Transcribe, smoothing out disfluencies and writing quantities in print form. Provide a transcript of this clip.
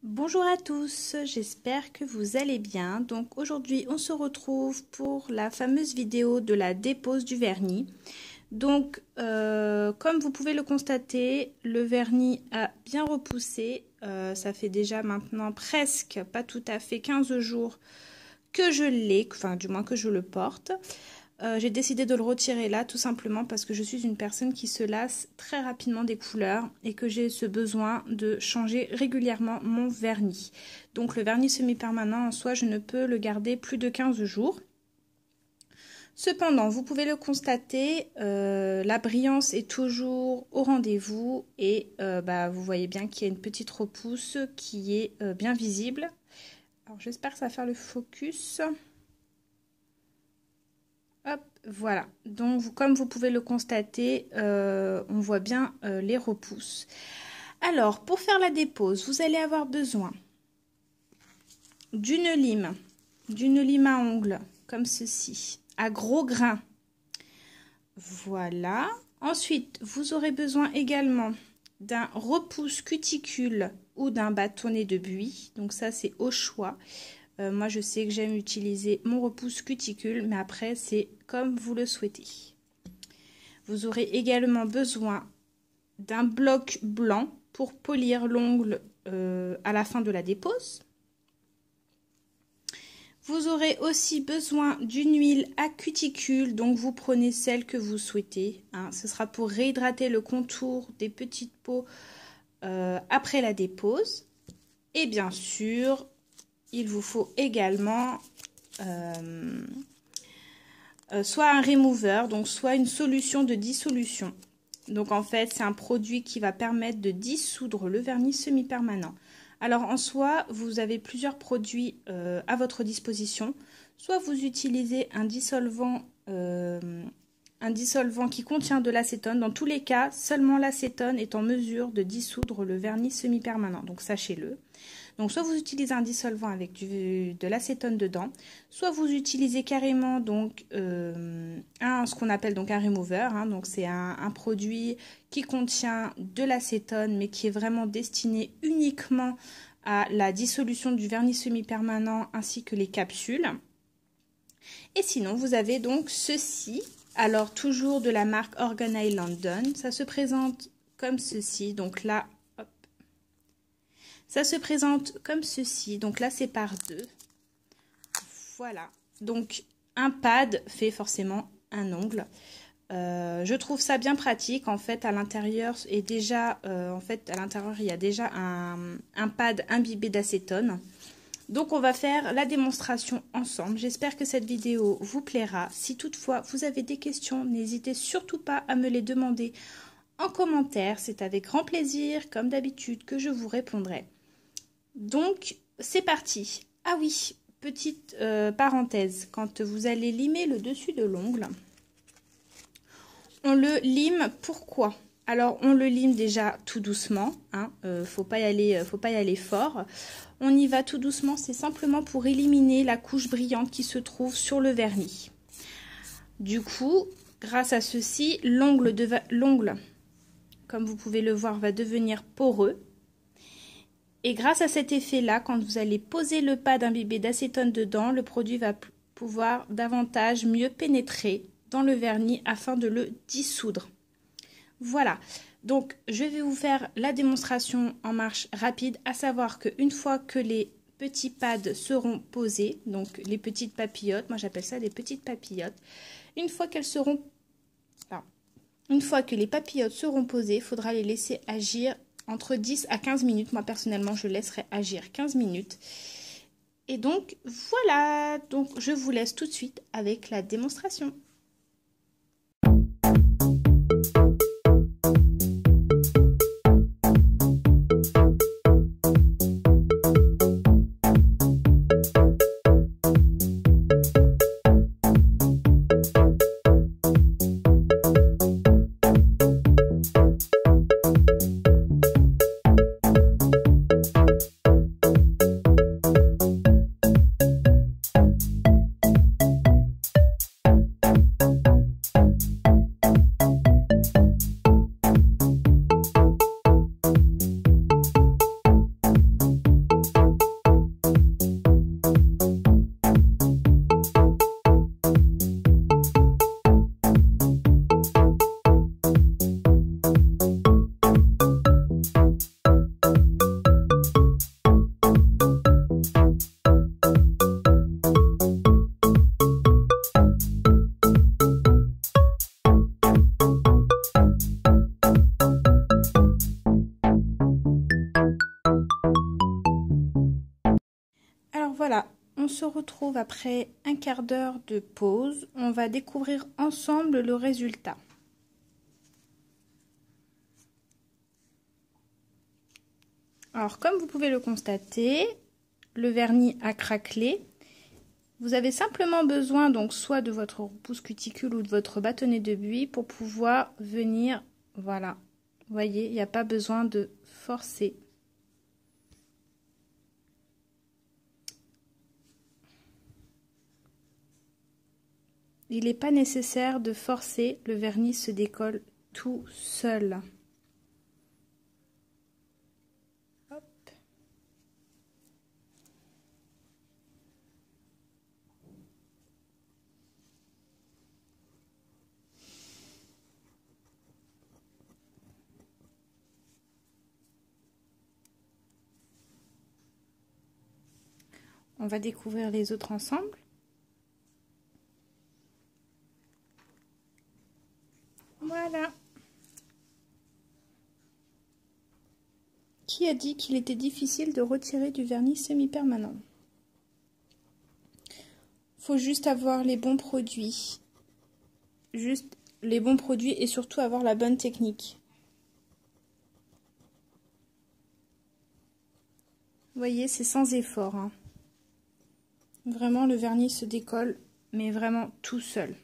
Bonjour à tous, j'espère que vous allez bien. Donc aujourd'hui on se retrouve pour la fameuse vidéo de la dépose du vernis. Donc comme vous pouvez le constater, le vernis a bien repoussé. Ça fait déjà maintenant presque, pas tout à fait 15 jours que je l'ai, enfin du moins que je le porte. J'ai décidé de le retirer là tout simplement parce que je suis une personne qui se lasse très rapidement des couleurs et que j'ai ce besoin de changer régulièrement mon vernis. Donc le vernis semi-permanent en soi, je ne peux le garder plus de 15 jours. Cependant, vous pouvez le constater, la brillance est toujours au rendez-vous et vous voyez bien qu'il y a une petite repousse qui est bien visible. Alors j'espère que ça va faire le focus. Hop, voilà. Donc, comme vous pouvez le constater, on voit bien les repousses. Alors, pour faire la dépose, vous allez avoir besoin d'une lime à ongles, comme ceci, à gros grains. Voilà. Ensuite, vous aurez besoin également d'un repousse cuticule ou d'un bâtonnet de buis. Donc ça, c'est au choix. Moi, je sais que j'aime utiliser mon repousse cuticule, mais après, c'est comme vous le souhaitez. Vous aurez également besoin d'un bloc blanc pour polir l'ongle à la fin de la dépose. Vous aurez aussi besoin d'une huile à cuticule, donc vous prenez celle que vous souhaitez. Hein. Ce sera pour réhydrater le contour des petites peaux après la dépose. Et bien sûr, il vous faut également soit un remover, donc soit une solution de dissolution. Donc en fait, c'est un produit qui va permettre de dissoudre le vernis semi-permanent. Alors en soi, vous avez plusieurs produits à votre disposition. Soit vous utilisez un dissolvant qui contient de l'acétone. Dans tous les cas, seulement l'acétone est en mesure de dissoudre le vernis semi-permanent. Donc sachez-le. Donc soit vous utilisez un dissolvant avec de l'acétone dedans, soit vous utilisez carrément donc ce qu'on appelle donc un remover. Hein, donc c'est un produit qui contient de l'acétone mais qui est vraiment destiné uniquement à la dissolution du vernis semi-permanent ainsi que les capsules. Et sinon vous avez donc ceci, alors toujours de la marque Organelle London. Ça se présente comme ceci, donc là. Ça se présente comme ceci, donc là c'est par deux. Voilà, donc un pad fait forcément un ongle. Je trouve ça bien pratique, en fait à l'intérieur il y a déjà un pad imbibé d'acétone. Donc on va faire la démonstration ensemble. J'espère que cette vidéo vous plaira. Si toutefois vous avez des questions, n'hésitez surtout pas à me les demander en commentaire. C'est avec grand plaisir, comme d'habitude, que je vous répondrai. Donc, c'est parti. Ah oui, petite parenthèse, quand vous allez limer le dessus de l'ongle, on le lime pourquoi? Alors, on le lime déjà tout doucement, hein, faut pas y aller fort. On y va tout doucement, c'est simplement pour éliminer la couche brillante qui se trouve sur le vernis. Du coup, grâce à ceci, l'ongle, comme vous pouvez le voir, va devenir poreux. Et grâce à cet effet-là, quand vous allez poser le pad imbibé d'acétone dedans, le produit va pouvoir davantage mieux pénétrer dans le vernis afin de le dissoudre. Voilà, donc je vais vous faire la démonstration en marche rapide, à savoir qu'une fois que les petits pads seront posés, donc les petites papillotes, moi j'appelle ça des petites papillotes, une fois que les papillotes seront posées, il faudra les laisser agir entre 10 à 15 minutes. Moi, personnellement, je laisserai agir 15 minutes. Et donc, voilà. Donc, je vous laisse tout de suite avec la démonstration. voilà, on se retrouve après un quart d'heure de pause. On va découvrir ensemble le résultat. Alors, comme vous pouvez le constater, le vernis a craquelé. Vous avez simplement besoin donc soit de votre repousse cuticule ou de votre bâtonnet de buis pour pouvoir venir, voilà. Vous voyez, il n'y a pas besoin de forcer. Il n'est pas nécessaire de forcer, le vernis se décolle tout seul. Hop. On va découvrir les autres ensemble. Voilà. Qui a dit qu'il était difficile de retirer du vernis semi-permanent? Faut juste avoir les bons produits. Juste les bons produits et surtout avoir la bonne technique. Vous voyez, c'est sans effort, hein. Vraiment, le vernis se décolle, mais vraiment tout seul.